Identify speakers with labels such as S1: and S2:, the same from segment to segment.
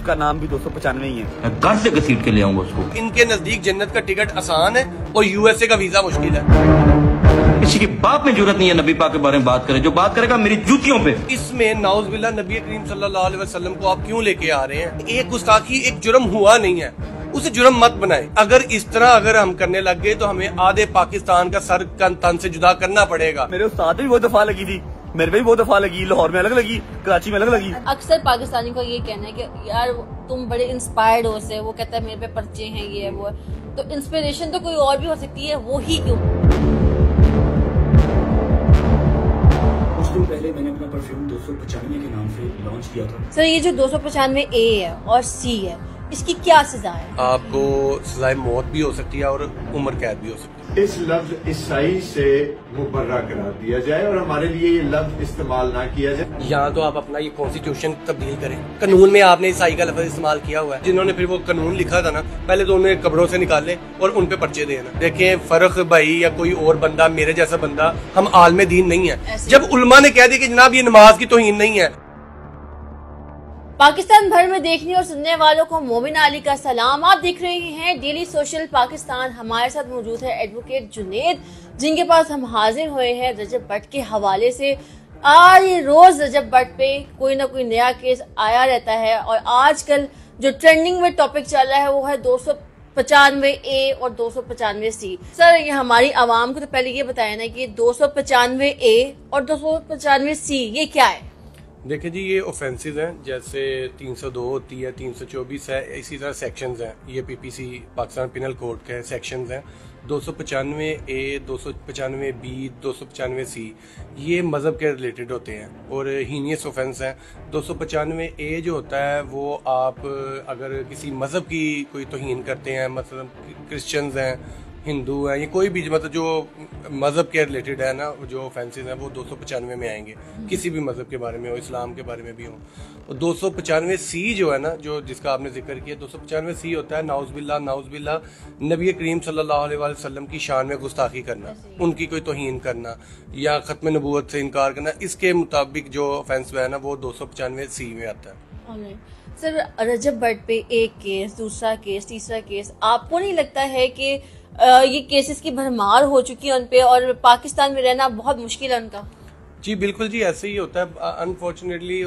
S1: उसका नाम भी 295 ही है।
S2: घर से घसीट के ले आऊंगा उसको।
S3: इनके नजदीक जन्नत का टिकट आसान है और यूएसए का वीजा मुश्किल है।
S2: किसी के बाप में जरूरत नहीं है नबी पाक के बारे में बात करे, जो बात करेगा मेरी जूतियों पे।
S3: इसमें नाउज़ुबिल्लाह नबी करीम सल्लल्लाहु अलैहि वसल्लम को आप क्यों लेके आ रहे हैं? एक गुस्ताखी, एक जुर्म हुआ नहीं है, उसे जुर्म मत बनाए। अगर इस तरह हम करने लग गए तो हमें आधे पाकिस्तान का सर तन से जुदा करना पड़ेगा।
S1: मेरे उस्ताद भी बहुत दफा लगी थी, मेरे पे भी बहुत दफा लगी, लाहौर में अलग लगी, कराची में अलग लगी।
S4: अक्सर पाकिस्तानी का ये कहना है कि यार तुम बड़े इंस्पायर्ड हो से, वो कहता है मेरे पे पर्चे हैं, ये है वो है। तो इंस्पिरेशन तो कोई और भी हो सकती है, वो ही क्यों?
S5: कुछ दिन पहले मैंने अपना परफ्यूम 295 के नाम से लॉन्च किया था।
S4: सर ये जो 295A है और C है, इसकी क्या सजा है?
S3: आपको सजाए मौत भी हो सकती है और उम्र कैद भी हो सकती है।
S6: इस लफ्ज ईसाई से मुबर्रा करार दिया जाए और हमारे लिए ये लफ्ज इस्तेमाल ना किया जाए।
S3: या तो आप अपना ये कॉन्स्टिट्यूशन तब्दील करें। कानून में आपने ईसाई का लफ्ज इस्तेमाल किया हुआ है। जिन्होंने फिर वो कानून लिखा था ना, पहले तो उन्हें कब्रों से निकाले और उन पे पर्चे देना। देखें, फर्क भाई या कोई और बंदा, मेरे जैसा बंदा, हम आलमे दीन नहीं है। जब उलमा ने कह दिया कि जनाब ये नमाज की तौहीन नहीं है।
S4: पाकिस्तान भर में देखने और सुनने वालों को मोमिन अली का सलाम। आप देख रहे हैं डेली सोशल पाकिस्तान। हमारे साथ मौजूद है एडवोकेट जुनेद, जिनके पास हम हाजिर हुए हैं रजब भट्ट के हवाले से। आज रोज रजब भट्ट पे कोई ना कोई नया केस आया रहता है और आजकल जो ट्रेंडिंग में टॉपिक चल रहा है वो है 295A और 295C। सर ये हमारी आवाम को तो पहले ये बताया ना कि 295A और 295C ये क्या है?
S3: देखिए जी, ये ऑफेंसेस हैं, जैसे 302 होती है, 324 है, इसी तरह सेक्शंस हैं। ये पीपीसी पाकिस्तान पिनल कोड के सेक्शंस हैं। 295A, 295B, 295C ये मज़हब के रिलेटेड होते हैं और हीनियस ऑफेंस हैं। 295A जो होता है वो आप अगर किसी मज़हब की कोई तौहीन करते हैं, मतलब क्रिश्चियंस हैं, हिंदू है, ये कोई भी मतलब जो मज़हब के रिलेटेड है ना, जो ऑफेंसेस हैं वो 295 में आएंगे। किसी भी मज़हब के बारे में हो, इस्लाम के बारे में भी हो। और 295C जो है ना, जो जिसका आपने जिक्र किया, 295C होता है नाउज़ुबिल्लाह नबी करीम सल्लल्लाहु अलैहि वसल्लम की शान में गुस्ताखी करना, उनकी कोई तौहीन करना या ख़त्म नबूवत से इनकार करना। इसके मुताबिक जो ऑफेंस है ना वो 295C में आता है।
S4: सर रजब भट्ट पे एक केस, दूसरा केस, तीसरा केस, आपको नहीं लगता है कि ये केसेस की भरमार हो चुकी है उनपे और पाकिस्तान में रहना बहुत मुश्किल है उनका? जी
S3: बिल्कुल जी, ऐसे ही होता है। अनफॉर्चुनेटली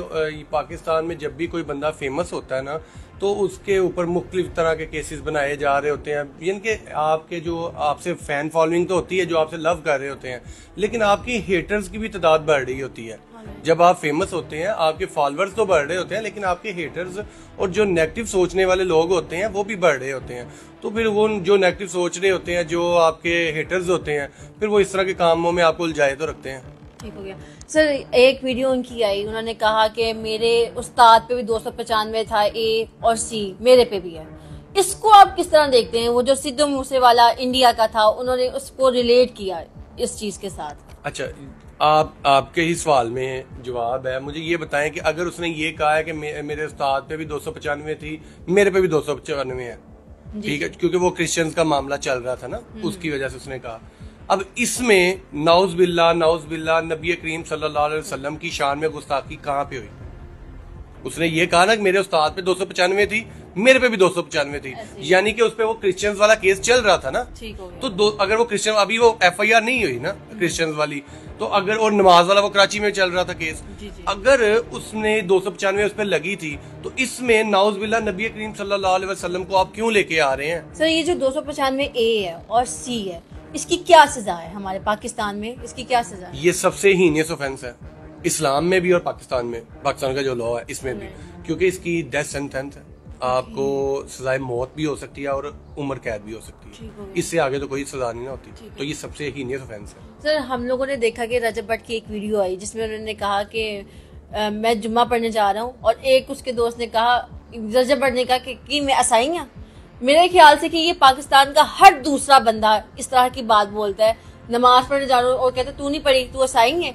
S3: पाकिस्तान में जब भी कोई बंदा फेमस होता है ना, तो उसके ऊपर मुख्तलिफ तरह के केसेस बनाए जा रहे होते हैं। यानी कि आपके जो आपसे फैन फॉलोइंग तो होती है, जो आपसे लव कर रहे होते हैं, लेकिन आपकी हेटर्स की भी तादाद बढ़ रही होती है। जब आप फेमस होते हैं, आपके फॉलोअर्स तो बढ़ रहे होते हैं, लेकिन आपके हेटर्स और जो नेगेटिव सोचने वाले लोग होते हैं वो भी बढ़ रहे होते हैं। तो फिर वो जो नेगेटिव सोच रहे होते हैं, जो आपके हेटर्स होते हैं, फिर वो इस तरह के कामों में आपको उलझाए तो रखते हैं।
S4: ठीक हो गया। सर एक वीडियो उनकी आई, उन्होंने कहा कि मेरे उस्ताद पे भी 295 था, A और C मेरे पे भी है। इसको आप किस तरह देखते हैं? वो जो सिद्धू मूसेवाला इंडिया का था, उन्होंने उसको रिलेट किया इस चीज के साथ।
S3: अच्छा, आपके ही सवाल में जवाब है। मुझे ये बताएं कि अगर उसने ये कहा है कि मेरे उस्ताद पे भी 295 थी, मेरे पे भी 295 है, ठीक है, क्योंकि वो क्रिश्चियंस का मामला चल रहा था ना, उसकी वजह से उसने कहा। अब इसमें नाउज़ुबिल्लाह नबी करीम सल्लल्लाहु अलैहि वसल्लम की शान में गुस्ताखी कहाँ पे हुई? उसने ये कहा ना कि मेरे उस्ताद पे 295 थी, मेरे पे भी 295 थी, यानी कि उस पे वो क्रिश्चियंस वाला केस चल रहा था ना। तो अगर वो क्रिश्चियन, अभी वो FIR नहीं हुई ना क्रिश्चियंस वाली, तो अगर, और नमाज वाला वो कराची में चल रहा था केस, अगर उसने 295 उस पर लगी थी, तो इसमें नाउज़ुबिल्लाह नबी करीम सल्लल्लाहु अलैहि वसल्लम को आप क्यों लेके आ रहे हैं?
S4: सर ये जो 295A है और C है, इसकी क्या सजा है हमारे पाकिस्तान में? इसकी क्या सजा है?
S3: ये सबसे हीनियस ऑफेंस है, इस्लाम में भी और पाकिस्तान का जो लॉ है इसमें भी, क्योंकि इसकी डेथ सेंटेंस है। आपको सजाए मौत भी हो सकती है और उम्र कैद भी हो सकती है। इससे आगे तो कोई सजा नहीं होती। तो ये सबसे हीनियस ऑफेंस है।
S4: सर हम लोगों ने देखा कि रजब भट्ट की एक वीडियो आई जिसमें उन्होंने कहा कि मैं जुम्मा पढ़ने जा रहा हूँ, और एक उसके दोस्त ने कहा, रजब भट्ट ने कहा कि मैं ईसाई हूँ। मेरे ख्याल से कि ये पाकिस्तान का हर दूसरा बंदा इस तरह की बात बोलता है, नमाज पढ़ने जा रहा हूँ और कहता तू नहीं पढ़ी, तू ईसाई है।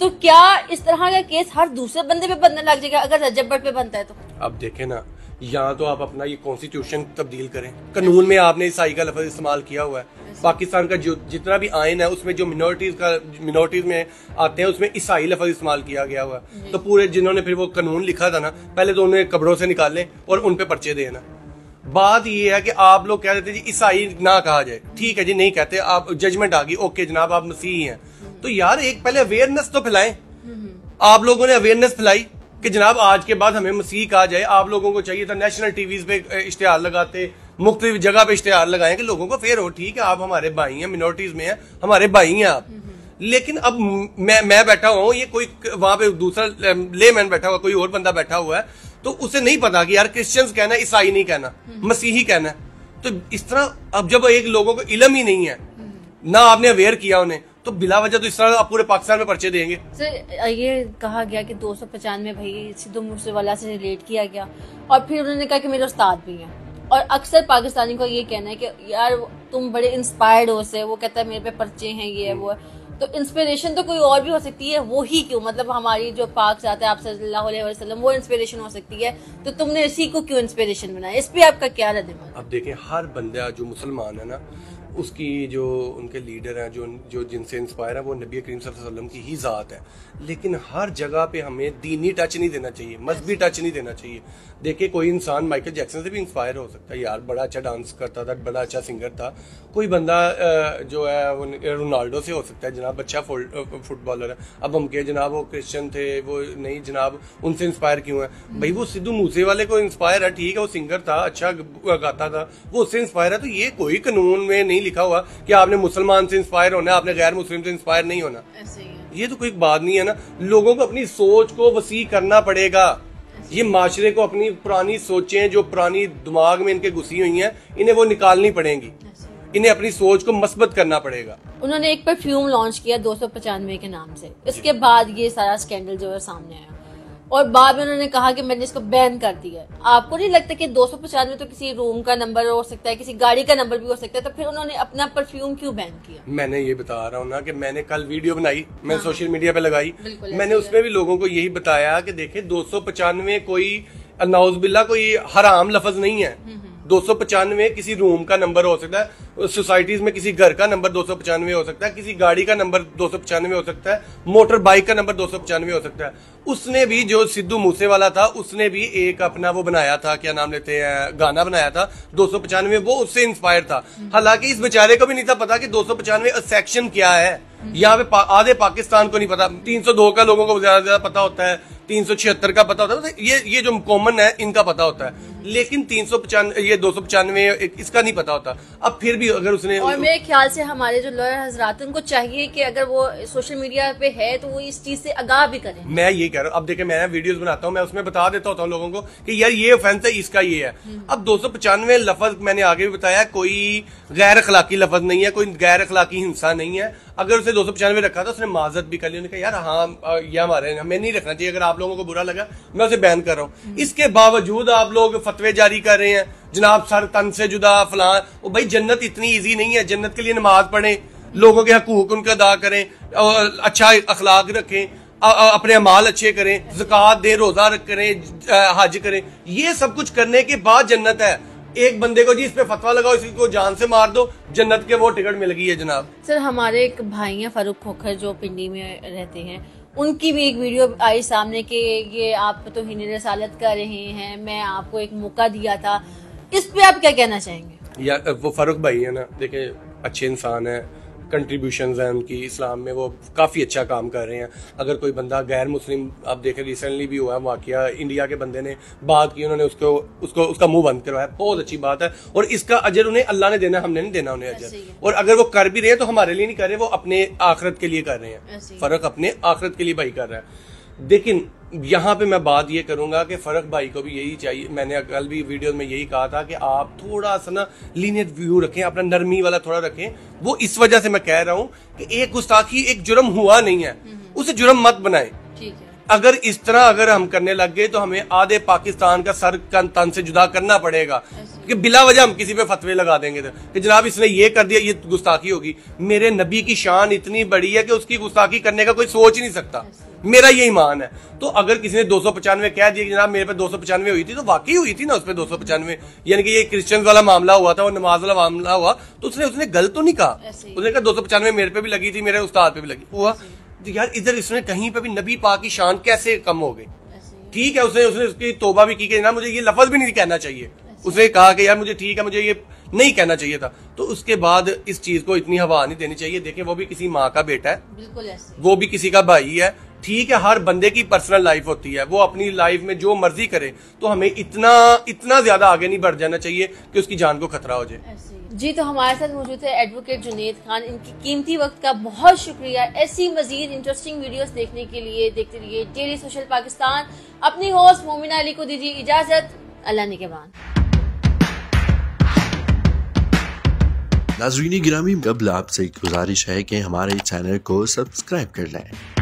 S4: तो क्या इस तरह का केस हर दूसरे बंदे पे बनने लग जाएगा अगर रजब भट्ट पे बनता है तो?
S3: अब देखें ना, या तो आप अपना ये कॉन्स्टिट्यूशन तब्दील करें। कानून में आपने ईसाई का लफ्ज इस्तेमाल किया हुआ है। पाकिस्तान का जो जितना भी आइन है उसमें जो मिनोरिटीज में आते हैं उसमें ईसाई लफ्ज इस्तेमाल किया गया हुआ है। तो पूरे जिन्होंने फिर वो कानून लिखा था ना, पहले तो उन्हें कब्रों से निकालें और उन पे पर्चे देना। बात ये है कि आप लोग कह देते जी ईसाई ना कहा जाए, ठीक है जी, नहीं कहते, आप जजमेंट आ गई, ओके जनाब आप मसीही हैं, तो यार एक पहले अवेयरनेस तो फैलाएं। आप लोगों ने अवेयरनेस फैलाई कि जनाब आज के बाद हमें मसीह कहा जाए। आप लोगों को चाहिए था नेशनल टीवीज पे इश्तेहार लगाते, मुख्तलिफ जगह पे इश्तेहार लगाएं कि लोगों को फेयर हो, ठीक है आप हमारे भाई हैं, मिनोरिटीज में हैं, हमारे भाई हैं आप। लेकिन अब मैं बैठा हुआ हूँ, ये कोई वहां पे दूसरा लेमैन बैठा हुआ, कोई और बंदा बैठा हुआ है, तो उसे नहीं पता कि यार क्रिश्चियंस कहना है, ईसाई नहीं कहना, मसीही कहना है। तो इस तरह अब जब एक लोगों को इल्म ही नहीं है ना, आपने अवेयर किया उन्हें, तो बिला वजह तो इस तरह आप पूरे पाकिस्तान में पर्चे देंगे।
S4: सर ये कहा गया कि 295 भाई सिद्धू मूसेवाला से रिलेट किया गया, और फिर उन्होंने कहा कि मेरे उस्ताद भी हैं, और अक्सर पाकिस्तानी को ये कहना है कि यार तुम बड़े इंस्पायर्ड हो से, वो कहता है मेरे पे पर्चे हैं, ये है वो है। तो इंस्पिरेशन तो कोई और भी हो सकती है, वो ही क्यों, मतलब हमारी जो पाक जाते हैं आप सल्लल्लाहु अलैहि वसल्लम, वो इंस्पिरेशन हो सकती है, तो तुमने इसी को क्यों इंस्पिरेशन बनाया? इस पे आपका क्या रद्द-ए-अमल?
S3: अब देखें, हर बंदा जो मुसलमान है ना, उसकी जो उनके लीडर हैं, जो जिनसे इंस्पायर है, वो नबी करीम सल्लल्लाहु अलैहि वसल्लम की ही ज़ात है। लेकिन हर जगह पे हमें दीनी टच नहीं देना चाहिए, मजहबी टच नहीं देना चाहिए। देखिए कोई इंसान माइकल जैक्सन से भी इंस्पायर हो सकता है, यार बड़ा अच्छा डांस करता था, बड़ा अच्छा सिंगर था। कोई बंदा जो है वो रोनाल्डो से हो सकता है, जनाब अच्छा फुटबॉलर है। अब हम कहे जनाब वो क्रिश्चियन थे, वो नहीं जनाब उनसे इंस्पायर क्यों है? भाई वो सिद्धू मूसे वाले को इंस्पायर है, ठीक है, वो सिंगर था, अच्छा गाता था, वो उससे इंस्पायर है। तो ये कोई कानून में नहीं लिखा हुआ कि आपने मुसलमान से इंस्पायर होना है, आपने गैर मुस्लिम से इंस्पायर नहीं होना। ये तो कोई बात नहीं है ना। लोगों को अपनी सोच को वसी करना पड़ेगा। ये माशरे को अपनी पुरानी सोचें जो पुरानी दिमाग में इनके घुसी हुई हैं, इन्हें वो निकालनी पड़ेंगी। इन्हें अपनी सोच को मस्बत करना पड़ेगा।
S4: उन्होंने एक परफ्यूम लॉन्च किया 295 के नाम से, इसके बाद ये सारा स्कैंडल जो है सामने आया, और बाद में उन्होंने कहा कि मैंने इसको बैन कर दिया। आपको नहीं लगता कि 295 तो किसी रूम का नंबर हो सकता है, किसी गाड़ी का नंबर भी हो सकता है, तो फिर उन्होंने अपना परफ्यूम क्यों बैन किया?
S3: मैंने ये बता रहा हूँ ना कि मैंने कल वीडियो बनाई, मैंने सोशल मीडिया पे लगाई, मैंने उसमें भी लोगों को यही बताया कि देखे 295 कोई नाउज़बिल्ला कोई हराम लफ्ज नहीं है। 295 किसी रूम का नंबर हो सकता है, सोसाइटीज में किसी घर का नंबर 295 हो सकता है, किसी गाड़ी का नंबर 295 हो सकता है, मोटर बाइक का नंबर 295 हो सकता है। उसने भी, जो सिद्धू मूसेवाला था, उसने भी एक अपना वो बनाया था, क्या नाम लेते हैं, गाना बनाया था 295, वो उससे इंस्पायर था। हालांकि इस बेचारे को भी नहीं था पता कि 295 सेक्शन क्या है। यहाँ पे आधे पाकिस्तान को नहीं पता। 302 का लोगों को ज्यादा पता होता है, 376 का पता होता है, ये जो कॉमन है इनका पता होता है, लेकिन 395 ये 295 इसका नहीं पता होता। अब फिर भी अगर उसने,
S4: और मेरे ख्याल से हमारे जो लॉयर हजरात उनको चाहिए कि अगर वो सोशल मीडिया पे है तो वो इस चीज से आगाह भी करें।
S3: मैं ये कह रहा हूँ, अब देखे मैं वीडियोस बनाता हूँ, मैं उसमें बता देता होता हूँ लोगों को कि यार ये ऑफेंस है, इसका ये है। अब 295 लफ्ज मैंने आगे भी बताया, कोई गैर अखलाकी लफ्ज नहीं है, कोई गैर अखलाकी हिंसा नहीं है। अगर उसे 295 रखा था, उसने माजरत भी कर ली, उन्होंने कहा यार हाँ ये हमारे, हमें नहीं रखना चाहिए, अगर आप लोगों को बुरा लगा मैं उसे बैन कर रहा हूँ। इसके बावजूद आप लोग फतवे जारी कर रहे हैं, जनाब सर तन से जुदा फलां। ओ भाई जन्नत इतनी इजी नहीं है, जन्नत के लिए नमाज पढ़ें, लोगों के हकूक उनका अदा करें, अच्छा अखलाक रखें, अपने अमाल अच्छे करें, ज़कात दें, रोजा करें, हज करें, ये सब कुछ करने के बाद जन्नत है। एक बंदे को जी इस पे फतवा लगाओ, इसी को जान से मार दो, जन्नत के वो टिकट मिल गई है जनाब।
S4: सर हमारे एक भाई हैं फारूक खोखर जो पिंडी में रहते हैं, उनकी भी एक वीडियो आई सामने कि ये आप तो हिन रसालत कर रहे हैं, मैं आपको एक मौका दिया था, इस पे आप क्या कहना चाहेंगे?
S3: यार वो फारूक भाई है ना, देखे अच्छे इंसान है, कंट्रीब्यूशंस हैं उनकी इस्लाम में, वो काफ़ी अच्छा काम कर रहे हैं। अगर कोई बंदा गैर मुस्लिम, आप देखें रिसेंटली भी हुआ वाकया, इंडिया के बंदे ने बात की, उन्होंने उसका मुंह बंद करवाया, बहुत अच्छी बात है, और इसका अजर उन्हें अल्लाह ने देना, हमने नहीं देना उन्हें अजर। और अगर वो कर भी रहे हैं तो हमारे लिए नहीं कर रहे, वो अपने आखिरत के लिए कर रहे हैं। फर्क अपने आखिरत के लिए भाई कर रहा है। लेकिन यहाँ पे मैं बात ये करूंगा कि फर्क भाई को भी यही चाहिए, मैंने कल भी वीडियो में यही कहा था कि आप थोड़ा सा ना लीनियंट व्यू रखें, अपना नरमी वाला थोड़ा रखें। वो इस वजह से मैं कह रहा हूँ कि एक गुस्ताखी, एक जुर्म हुआ नहीं है, उसे जुर्म मत बनाएं।
S4: ठीक है,
S3: अगर इस तरह अगर हम करने लग गए तो हमें आधे पाकिस्तान का सर तन से जुदा करना पड़ेगा, कि बिला वजह हम किसी पे फतवे लगा देंगे तो कि जनाब इसने ये कर दिया, ये गुस्ताखी होगी। मेरे नबी की शान इतनी बड़ी है कि उसकी गुस्ताखी करने का कोई सोच ही नहीं सकता। मेरा ये ईमान है। तो अगर किसी ने 295 कह दिया कि जनाब मेरे पे 295 हुई थी, तो वाकई हुई थी ना उस पे 295, यानी कि ये क्रिश्चियंस वाला मामला हुआ था और नमाज वाला मामला हुआ, तो उसने गलत तो नहीं कहा। उसने कहा 295 मेरे पे भी लगी थी, मेरे उस्ताद पे भी लगी हुआ। यार इधर इसने कहीं पे भी नबी पाक की शान कैसे कम हो गई? ठीक है, उसने उसकी तौबा भी की कि ना मुझे ये लफ्ज भी नहीं कहना चाहिए। उसने कहा कि यार मुझे ठीक है, मुझे ये नहीं कहना चाहिए था। तो उसके बाद इस चीज को इतनी हवा नहीं देनी चाहिए। देखें, वो भी किसी माँ का बेटा है, बिल्कुल ऐसे, वो भी किसी का भाई है। ठीक है, हर बंदे की पर्सनल लाइफ होती है, वो अपनी लाइफ में जो मर्जी करे, तो हमें इतना ज्यादा आगे नहीं बढ़ जाना चाहिए कि उसकी जान को खतरा हो जाए।
S4: जी, तो हमारे साथ मौजूद है एडवोकेट जुनैद खान। इनकी कीमती वक्त का बहुत शुक्रिया। ऐसी मजीद इंटरेस्टिंग वीडियोस देखने के लिए देखते रहिए डेली सोशल पाकिस्तान। अपनी होस्ट मोमिना अली को दीजिए इजाजत। अल्लाह निगहबान।
S7: नाज़रीन गिरामी, कबल आपसे एक गुजारिश है कि हमारे चैनल को सब्सक्राइब कर लें।